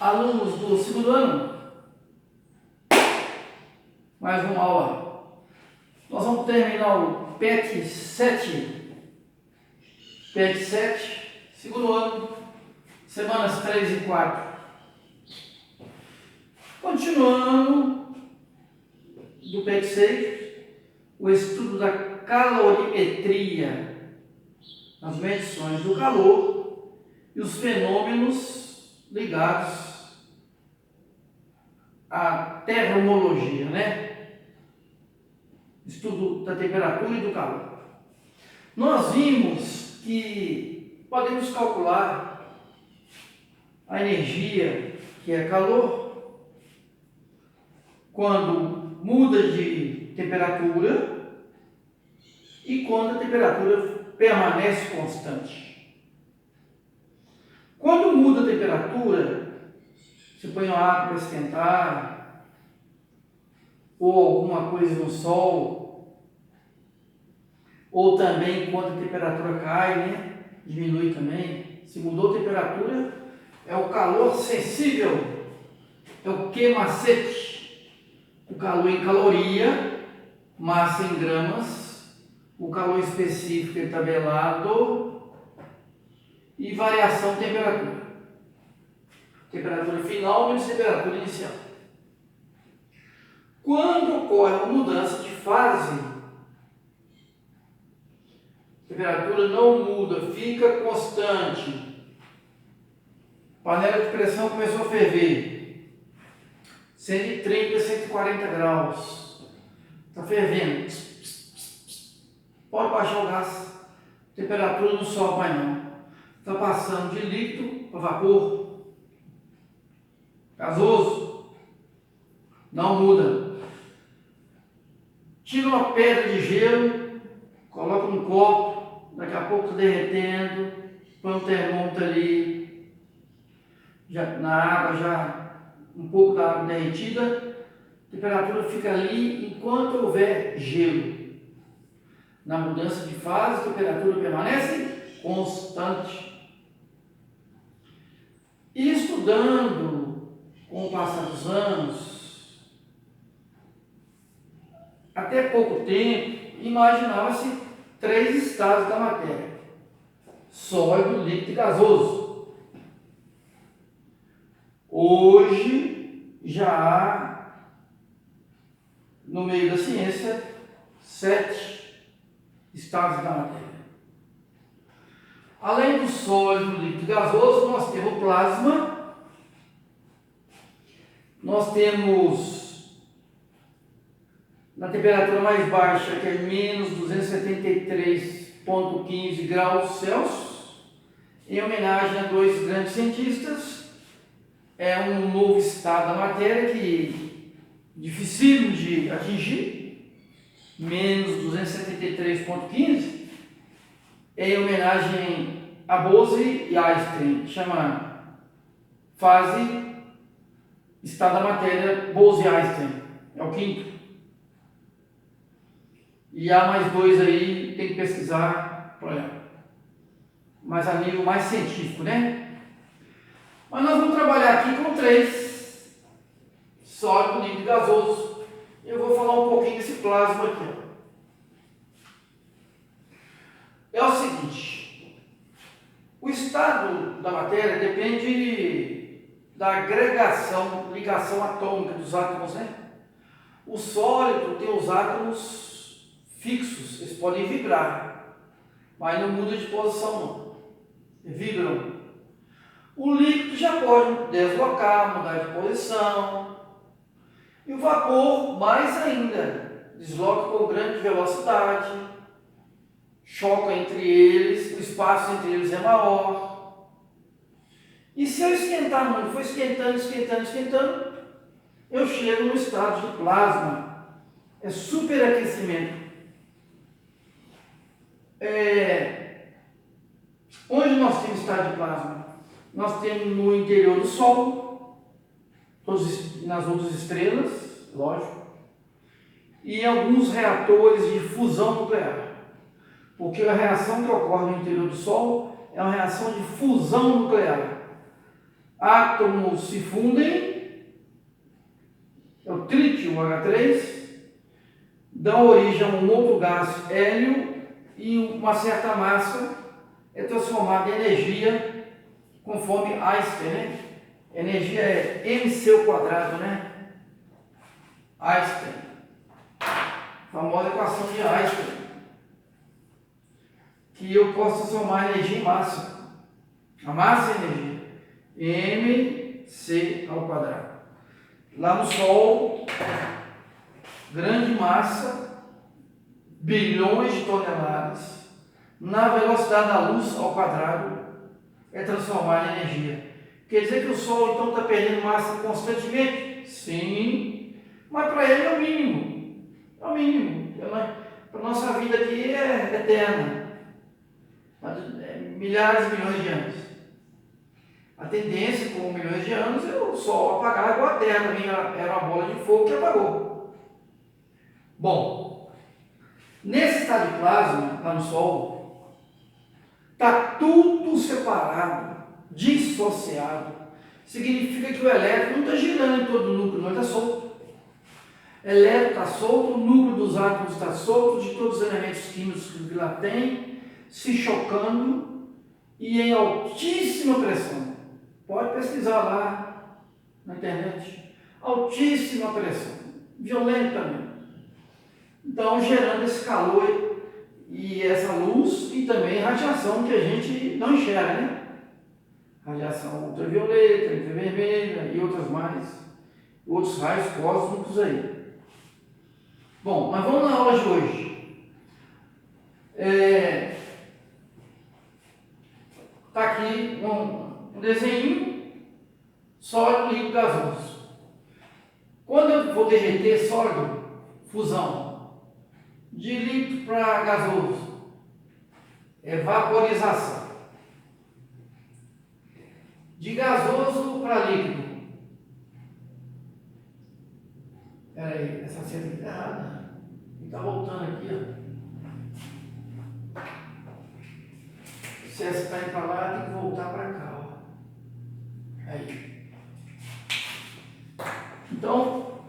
Alunos do segundo ano, mais uma aula. Nós vamos terminar o PET 7. PET 7, segundo ano, semanas 3 e 4. Continuando do PET 6, o estudo da calorimetria, as medições do calor e os fenômenos ligados à termologia, né? Estudo da temperatura e do calor. Nós vimos que podemos calcular a energia, que é calor, quando muda de temperatura e quando a temperatura permanece constante. Quando muda a temperatura, você põe água para esquentar, ou alguma coisa no sol, ou também quando a temperatura cai, né? Diminui também. Se mudou a temperatura, é o calor sensível, é o Q-macete. O calor em caloria, massa em gramas, o calor específico é tabelado e variação de temperatura. Temperatura final menos temperatura inicial. Quando ocorre uma mudança de fase, a temperatura não muda, fica constante. Panela de pressão começou a ferver. 130 a 140 graus. Está fervendo. Pode baixar o gás. A temperatura não sobe mais não. Está passando de líquido para vapor. Gasoso. Não muda. Tira uma pedra de gelo, coloca num copo, daqui a pouco está derretendo, põe um termômetro ali, já, na água, já um pouco da água derretida, a temperatura fica ali enquanto houver gelo. Na mudança de fase, a temperatura permanece constante. E estudando com o passar dos anos, até pouco tempo, imaginava-se 3 estados da matéria: sólido, líquido e gasoso. Hoje já há, no meio da ciência, 7 estados da matéria. Além do sólido, líquido e gasoso, nós temos o plasma, nós temos na temperatura mais baixa, que é menos 273,15 graus Celsius, em homenagem a 2 grandes cientistas. É um novo estado da matéria que é dificílimo de atingir, menos 273,15, em homenagem a Bose e Einstein, chama fase estado da matéria Bose e Einstein, é o quinto. E há mais 2 aí, tem que pesquisar para olhar. Mas a nível mais científico, né? Mas nós vamos trabalhar aqui com 3: sólido, líquido e gasoso. Eu vou falar um pouquinho desse plasma aqui, ó. É o seguinte: o estado da matéria depende da agregação, ligação atômica dos átomos, né? O sólido tem os átomos fixos, eles podem vibrar, mas não muda de posição não, vibram. O líquido já pode deslocar, mudar de posição, e o vapor mais ainda, desloca com grande velocidade, choca entre eles, o espaço entre eles é maior. E se eu esquentar muito, for esquentando, eu chego no estado de plasma, é superaquecimento. Onde nós temos estado de plasma? Nós temos no interior do Sol, nas outras estrelas, lógico, e em alguns reatores de fusão nuclear. Porque a reação que ocorre no interior do Sol é uma reação de fusão nuclear. átomos se fundem, é o trítio H3, dão origem a um outro gás, hélio, e uma certa massa é transformada em energia, conforme Einstein, né? Energia é mc², né? Einstein, famosa equação de Einstein, que eu posso transformar energia em massa. A massa é energia, mc². Lá no Sol, grande massa, bilhões de toneladas, na velocidade da luz ao quadrado, é transformada em energia. Quer dizer que o Sol então está perdendo massa constantemente? Sim, mas para ele é o mínimo. É o mínimo. Para a nossa vida aqui é eterna. Milhares de milhões de anos. A tendência, com milhões de anos, é o Sol apagar, igual a Terra também era uma bola de fogo que apagou. Bom, nesse estado de plasma, lá no Sol, está tudo separado, dissociado. Significa que o elétron não está girando em todo o núcleo, não, está solto. O elétron está solto, o núcleo dos átomos está solto, de todos os elementos químicos que lá tem, se chocando e em altíssima pressão. Pode pesquisar lá na internet. Altíssima pressão, violentamente. Então, gerando esse calor e essa luz e também radiação que a gente não enxerga, né? Radiação ultravioleta, infravermelha e outras mais, outros raios cósmicos aí. Bom, mas vamos na aula de hoje. Está aqui um desenho sólido, líquido, gasoso. Quando eu vou derreter sólido, fusão, de líquido para gasoso, é vaporização. De gasoso para líquido. Espera aí, essa seta aqui está errada. Está voltando aqui, ó. Se essa está indo para lá, tem que voltar para cá, ó. Aí. Então,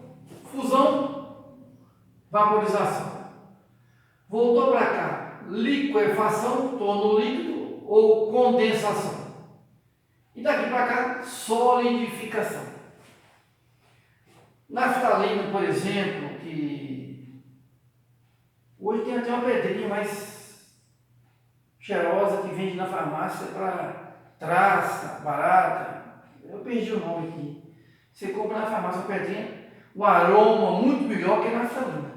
fusão, vaporização. Voltou para cá. Liquefação, torno líquido ou condensação. E daqui para cá, solidificação. Naftalina, por exemplo, que hoje tem até uma pedrinha mais cheirosa que vende na farmácia para traça, barata. Eu perdi o nome aqui. Você compra na farmácia uma pedrinha, um aroma muito melhor que a naftalina.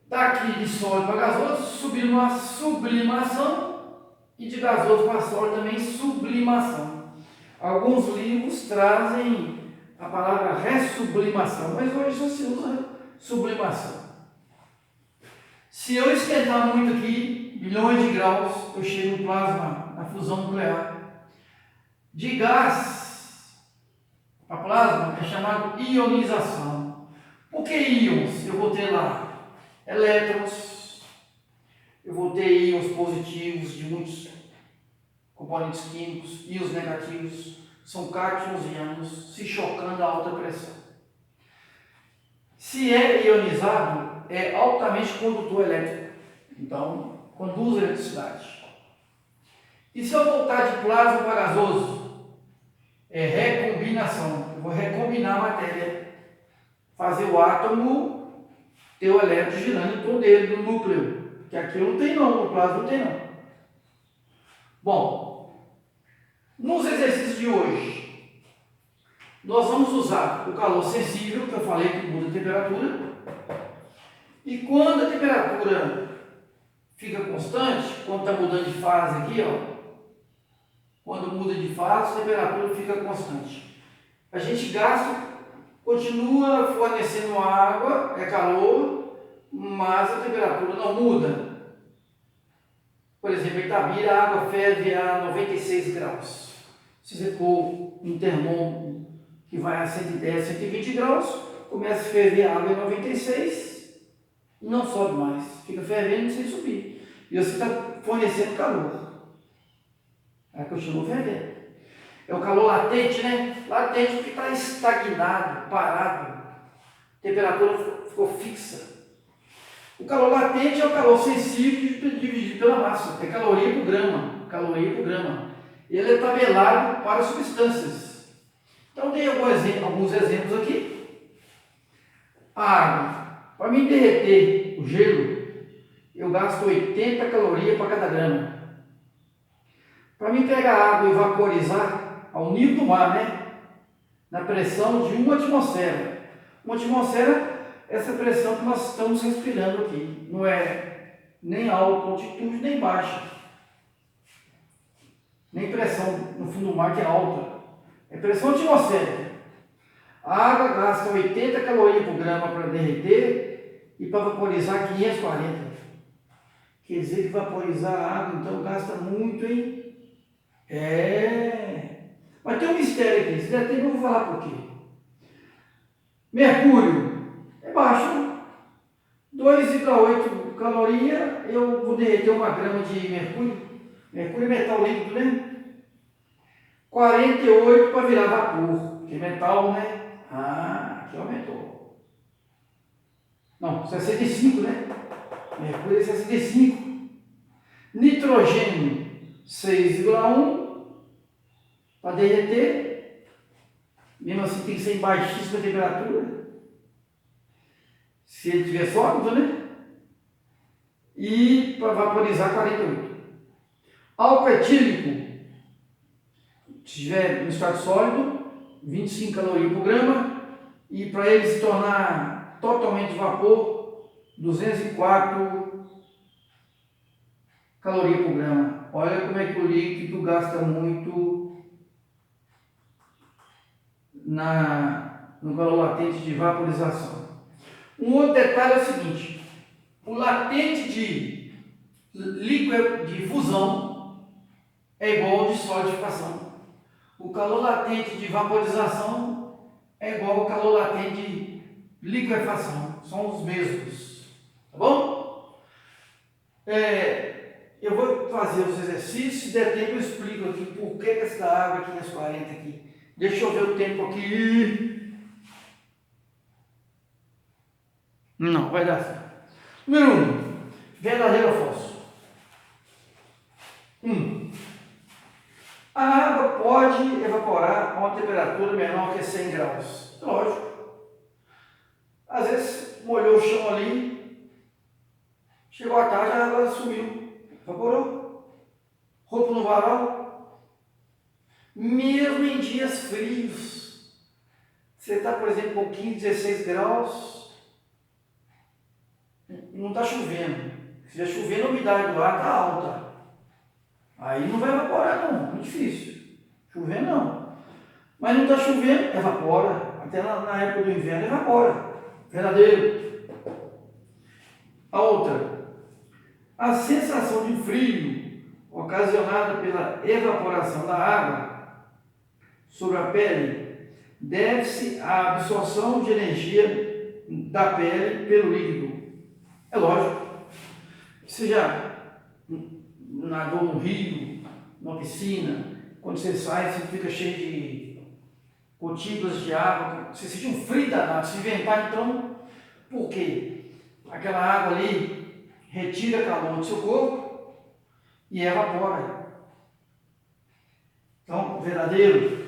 Daqui de sólido para gasoso, subindo uma sublimação. E de gasoso para sólido também sublimação. Alguns livros trazem a palavra ressublimação, mas hoje só se usa sublimação. Se eu esquentar muito aqui, bilhões de graus, eu chego no plasma, na fusão nuclear. De gás para plasma é chamado ionização. Por que íons? Eu vou ter lá elétrons, eu vou ter íons positivos de muitos componentes químicos, íons negativos, são cátions e ânions se chocando a alta pressão. Se é ionizado, é altamente condutor elétrico, então conduz eletricidade. E se eu voltar de plasma para gasoso, é recombinação, eu vou recombinar a matéria, fazer o átomo ter o elétron girando em torno dele, do núcleo. Que aqui não tem não, no plasma não tem não. Bom, nos exercícios de hoje, nós vamos usar o calor sensível, que eu falei que muda a temperatura. E quando a temperatura fica constante, quando está mudando de fase aqui, ó, quando muda de fase, a temperatura fica constante. A gente gasta, continua fornecendo água, é calor, mas a temperatura não muda. Por exemplo, em Itabira, a água ferve a 96 graus. Se você pôr um termômetro que vai a 110, 120 graus, começa a ferver a água em 96 e não sobe mais. Fica fervendo sem subir. E você está fornecendo calor. Aí continua fervendo. É o calor latente, né? Latente porque está estagnado, parado. A temperatura ficou fixa. O calor latente é o calor sensível dividido pela massa. É caloria por grama. Caloria por grama. Ele é tabelado para substâncias. Então, dei alguns exemplos aqui. A água. Para mim derreter o gelo, eu gasto 80 calorias para cada grama. Para mim pegar a água e vaporizar ao nível do mar, né? Na pressão de 1 atmosfera. 1 atmosfera é essa pressão que nós estamos respirando aqui. Não é nem alta altitude, nem baixa. Nem pressão no fundo do mar que é alta. É pressão atmosférica. A água gasta 80 calorias por grama para derreter e para vaporizar 540. Quer dizer que vaporizar a água, então, gasta muito, hein? Mas tem um mistério aqui. Se der tempo, eu vou falar por quê. Mercúrio é baixo. 2,8 calorias, eu vou derreter 1 grama de mercúrio. Mercúrio é metal líquido, né? 48 para virar vapor, que é metal, né? Aqui aumentou. Não, 65, né? Mercúrio é 65. Nitrogênio, 6,1 para derreter. Mesmo assim tem que ser em baixíssima temperatura. Se ele estiver sólido, né? E para vaporizar 48. Álcool etílico, se estiver no estado sólido, 25 calorias por grama. E para ele se tornar totalmente vapor, 204 calorias por grama. Olha como é que o líquido gasta muito no calor latente de vaporização. Um outro detalhe é o seguinte: o latente de líquido de fusão é igual ao de solidificação. O calor latente de vaporização é igual ao calor latente de liquefação. São os mesmos. Tá bom? Eu vou fazer os exercícios. Se der tempo, eu explico aqui por que essa água aqui nas 40 aqui. Deixa eu ver o tempo aqui. Não, vai dar certo. Número 1. Verdadeiro ou falso? 1. A água pode evaporar a uma temperatura menor que 100 graus. Lógico. Às vezes molhou o chão ali, chegou a tarde, a água sumiu, evaporou. Roupa no varal. Mesmo em dias frios, você está, por exemplo, com 15, 16 graus, não está chovendo. Se estiver chovendo, a umidade do ar está alta. Aí não vai evaporar não, muito difícil. Chover não. Mas não está chovendo, evapora. Até na época do inverno evapora. Verdadeiro. A outra. A sensação de frio ocasionada pela evaporação da água sobre a pele deve-se à absorção de energia da pele pelo líquido. É lógico. Você já nadou no rio, numa piscina, quando você sai, você fica cheio de gotículas de água, você sente um frio danado. Se inventar, então, por quê? Aquela água ali retira calor do seu corpo e evapora. Então, verdadeiro.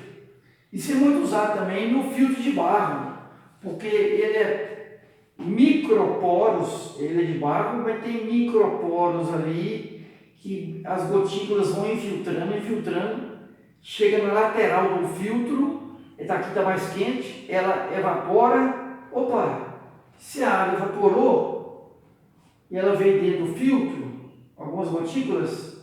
Isso é muito usado também no filtro de barro, porque ele é microporos, ele é de barro, mas tem microporos ali que as gotículas vão infiltrando, chega na lateral do filtro, daqui está mais quente, ela evapora. Opa, se a água evaporou e ela veio dentro do filtro, algumas gotículas,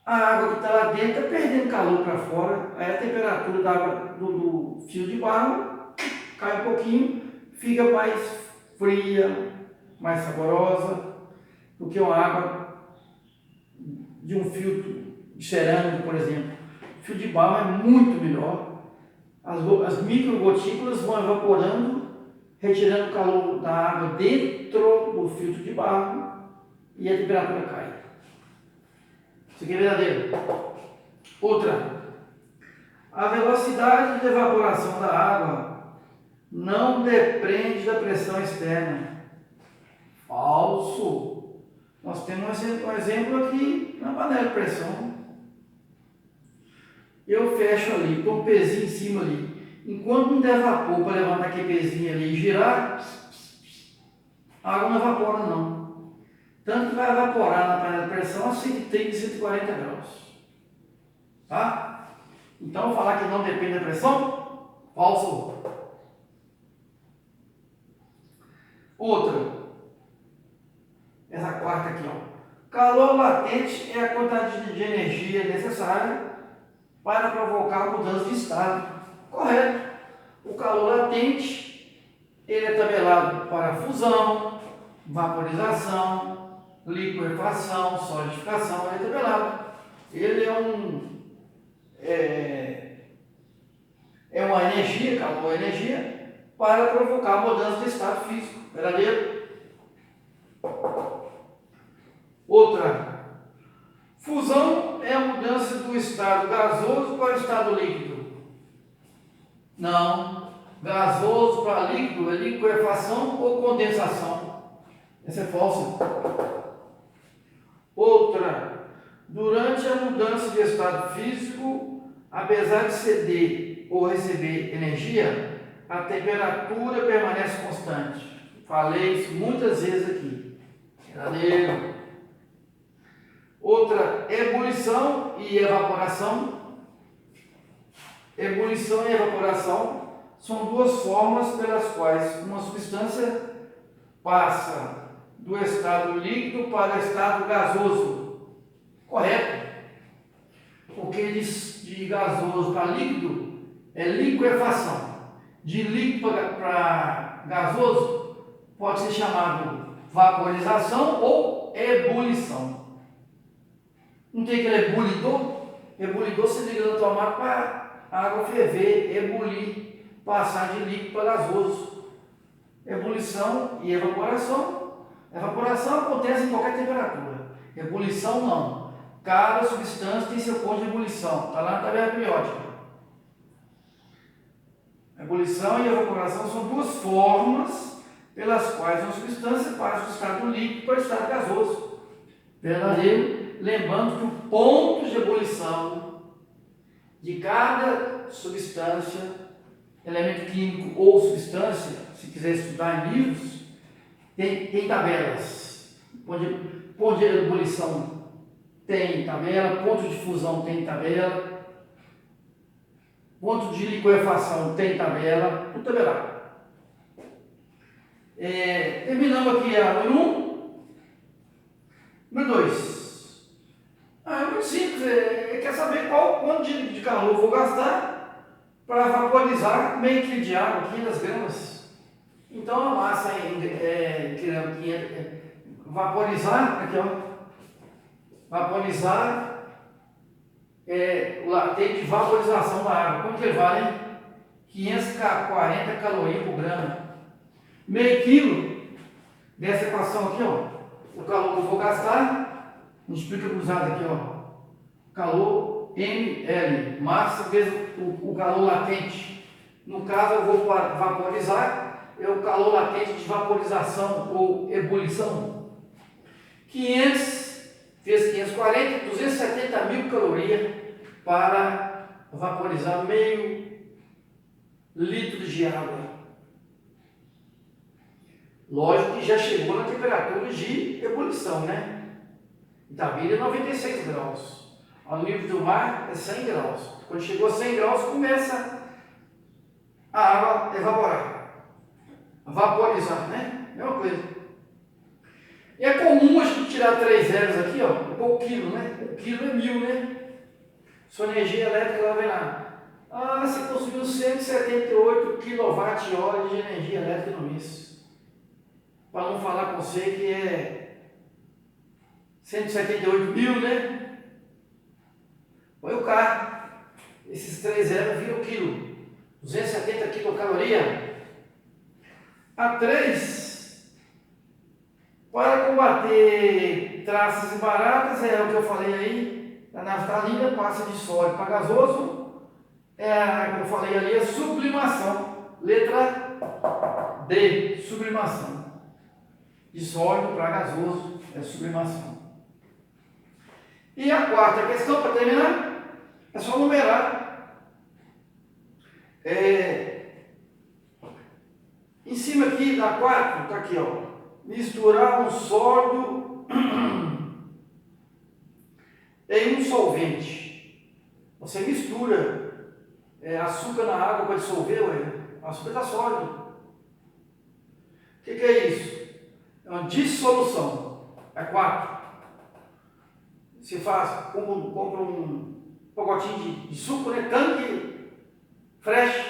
a água que está lá dentro está perdendo calor para fora, aí a temperatura da água do fio de barro cai um pouquinho, fica mais fria, mais saborosa do que uma água de um filtro de cerâmica, por exemplo. O fio de barro é muito melhor. As microgotículas vão evaporando, retirando o calor da água dentro do filtro de barro e a temperatura cai. Isso aqui é verdadeiro. Outra. A velocidade de evaporação da água não depende da pressão externa. Falso. Nós temos um exemplo aqui na panela de pressão. Eu fecho ali, com o pezinho em cima ali. Enquanto não der vapor para levantar aquele pezinho ali e girar, a água não evapora não. Tanto que vai evaporar na panela de pressão a 130 e 140 graus. Tá? Então, falar que não depende da pressão? Falso. Outra. Essa quarta aqui, ó. Calor latente é a quantidade de energia necessária para provocar a mudança de estado. Correto. O calor latente, ele é tabelado para fusão, vaporização, liquefação, solidificação, ele é tabelado. Ele é uma energia, calor é energia, para provocar a mudança de estado físico. Verdadeiro? Outra. Fusão é a mudança do estado gasoso para o estado líquido. Não. Gasoso para líquido é liquefação ou condensação. Essa é falsa. Outra. Durante a mudança de estado físico, apesar de ceder ou receber energia, a temperatura permanece constante. Falei isso muitas vezes aqui. Verdadeiro. Outra, ebulição e evaporação. Ebulição e evaporação são duas formas pelas quais uma substância passa do estado líquido para o estado gasoso. Correto? Porque de gasoso para líquido é liquefação. De líquido para gasoso pode ser chamado vaporização ou ebulição. Não tem aquele ebulidor? Ebulidor se liga no tomate para a água ferver, ebulir, passar de líquido para gasoso. Ebulição e evaporação. Evaporação acontece em qualquer temperatura. Ebulição não. Cada substância tem seu ponto de ebulição. Está lá na tabela periódica. Ebulição e evaporação são duas formas pelas quais uma substância passa do estado líquido para o estado gasoso. Verdadeiro? Lembrando que o ponto de ebulição de cada substância, elemento químico ou substância, se quiser estudar em livros, tem tabelas. Ponto de ebulição tem tabela, ponto de fusão tem tabela, ponto de liquefação tem tabela, tudo tabelado. Terminamos aqui a número 1. Número 2. É muito simples, quer saber quanto de calor eu vou gastar para vaporizar meio quilo de água, 500 gramas. Então a massa vaporizar, aqui ó, vaporizar o latente de vaporização da água. Quanto que ele vale, hein? 540 calorias por grama. Meio quilo dessa equação aqui, ó, o calor que eu vou gastar. Multiplica cruzado aqui, ó. Calor ml, massa vezes o calor latente. No caso, eu vou vaporizar, é o calor latente de vaporização ou ebulição. 500 vezes 540, 270 mil calorias para vaporizar meio litro de água. Lógico que já chegou na temperatura de ebulição, né? Itabira é 96 graus. Ao nível do mar é 100 graus. Quando chegou a 100 graus, começa a água a evaporar. A vaporizar, né? Mesma coisa. E é comum a gente tirar 3 zeros aqui, ó. O quilo, né? O quilo é 1000, né? Sua energia elétrica lá vem lá. Você consumiu 178 kWh de energia elétrica no mês. Para não falar com você que é 178 mil, né? Põe o carro. Esses 3 zeros viram o quilo. 270 quilocalorias. A 3, para combater traças e baratas, é o que eu falei aí, a naftalina passa de sólido para gasoso como eu falei ali, é sublimação. Letra D, sublimação. De sólido para gasoso é sublimação. E a quarta questão, para terminar, é só numerar. Em cima aqui da 4, está aqui, ó. Misturar um sólido em um solvente. Você mistura açúcar na água para dissolver, o açúcar está sólido. O que é isso? É uma dissolução. É 4. Você compra um pacotinho de suco, né? Tanque, fresh,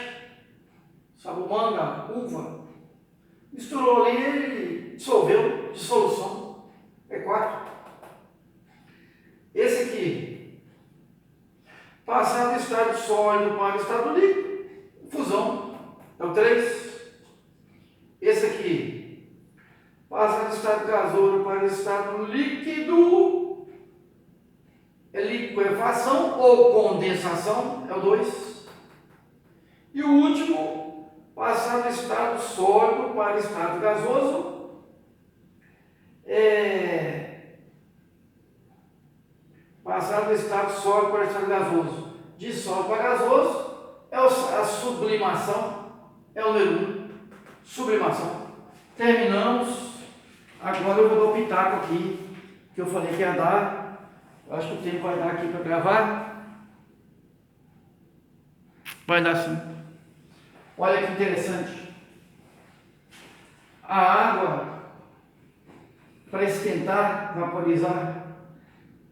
sabor manga, uva. Misturou ali e dissolveu, dissolução. É 4. Esse aqui, passar do estado sólido para o estado líquido, fusão, é o 3. Esse aqui, passar do estado gasoso para o estado líquido, é liquefação ou condensação, é o 2. E o último, passar do estado sólido para o estado gasoso, passar do estado sólido para o estado gasoso, de sólido para gasoso, é a sublimação, é o número 1, sublimação. Terminamos. Agora eu vou dar o pitaco aqui, que eu falei que ia dar. Eu acho que o tempo vai dar aqui para gravar. Vai dar sim. Olha que interessante. A água, para esquentar, vaporizar,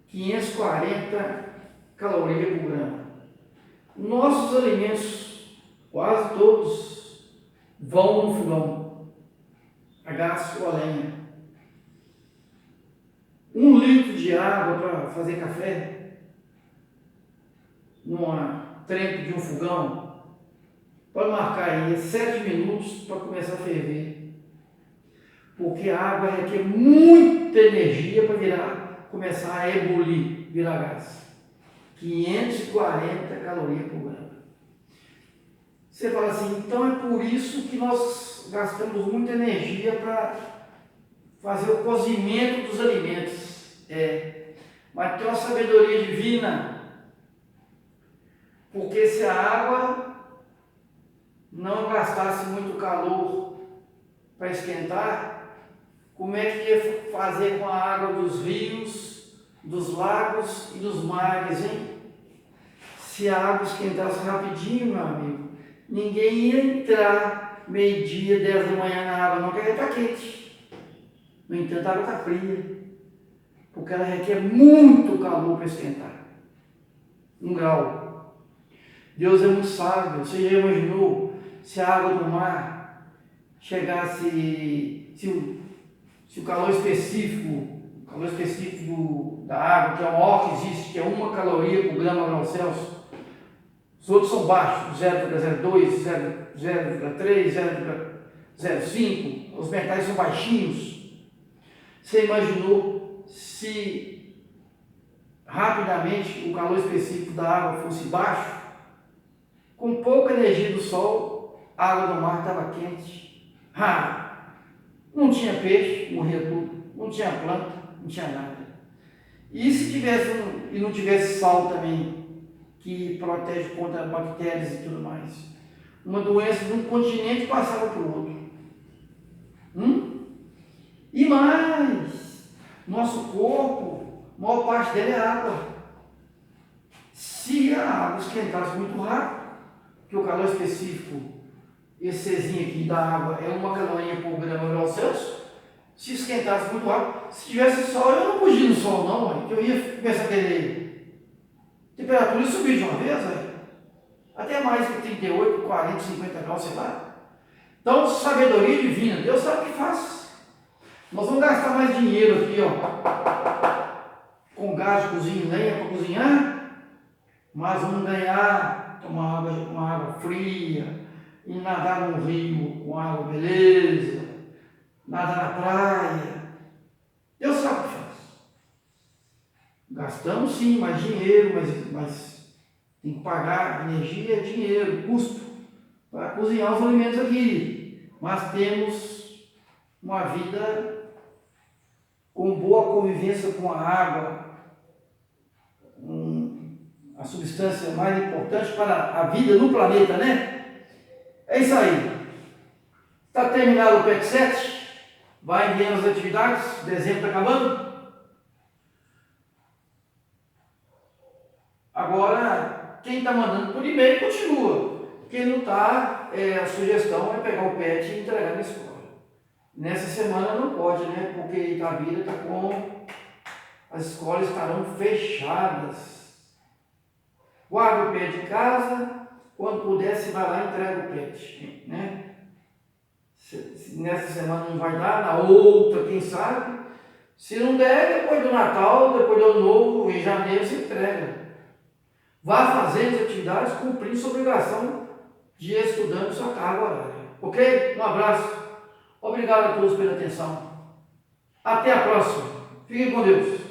540 calorias por grama. Nossos alimentos, quase todos, vão no fogão, a gás ou a lenha. 1 litro de água para fazer café, numa trempe de um fogão, pode marcar aí 7 minutos para começar a ferver. Porque a água requer muita energia para começar a ebulir, virar gás. 540 calorias por grama. Você fala assim, então é por isso que nós gastamos muita energia para fazer o cozimento dos alimentos. Mas tem uma sabedoria divina, porque se a água não gastasse muito calor para esquentar, como é que ia fazer com a água dos rios, dos lagos e dos mares, hein? Se a água esquentasse rapidinho, meu amigo, ninguém ia entrar meio-dia, 10 da manhã na água, não, porque ela está quente. No entanto, a água está fria, porque ela requer muito calor para esquentar. 1 grau. Deus é muito sábio. Você já imaginou se a água do mar chegasse, se o calor específico da água, que é o maior que existe, que é 1 caloria por grau Celsius, os outros são baixos, 0,02, 0,3, 0,05, os metais são baixinhos. Você imaginou se rapidamente o calor específico da água fosse baixo? Com pouca energia do sol, a água do mar estava quente. Não tinha peixe, morria tudo. Não tinha planta, não tinha nada. E se tivesse e não tivesse sal também, que protege contra bactérias e tudo mais? Uma doença de um continente passava para o outro. E mais, nosso corpo, a maior parte dele é água. Se a água esquentasse muito rápido, que o calor específico, esse Czinho aqui da água é 1 caloria por grau Celsius, se esquentasse muito rápido, se tivesse sol, eu não podia no sol não, que eu ia começar a ter temperatura subir de uma vez, até mais que 38, 40, 50 graus, sei lá. Então, sabedoria divina, Deus sabe o que faz. Nós vamos gastar mais dinheiro aqui, com gás de cozinha e lenha para cozinhar, mas vamos tomar uma água fria, e nadar no rio com água, beleza, nadar na praia. Deus sabe o que faz. Gastamos sim mais dinheiro, mas Tem que pagar energia, dinheiro, custo para cozinhar os alimentos aqui. Mas temos uma vida com boa convivência com a água, a substância mais importante para a vida no planeta, né? É isso aí. Está terminado o PEC 7, vai enviando as atividades, dezembro está acabando. Agora, quem está mandando por e-mail continua. Quem não está, a sugestão é pegar o PET e entregar na escola. Nessa semana não pode, né? Porque Itabira está com... As escolas estarão fechadas. Guarda o PET em casa, quando puder, se vai lá e entrega o PET, né? Nessa semana não vai dar, na outra, quem sabe. Se não der, depois do Natal, depois do Ano Novo, em janeiro, se entrega. Vá fazendo as atividades, cumprindo sua obrigação de estudando sua carga horária. Ok? Um abraço. Obrigado a todos pela atenção. Até a próxima. Fiquem com Deus.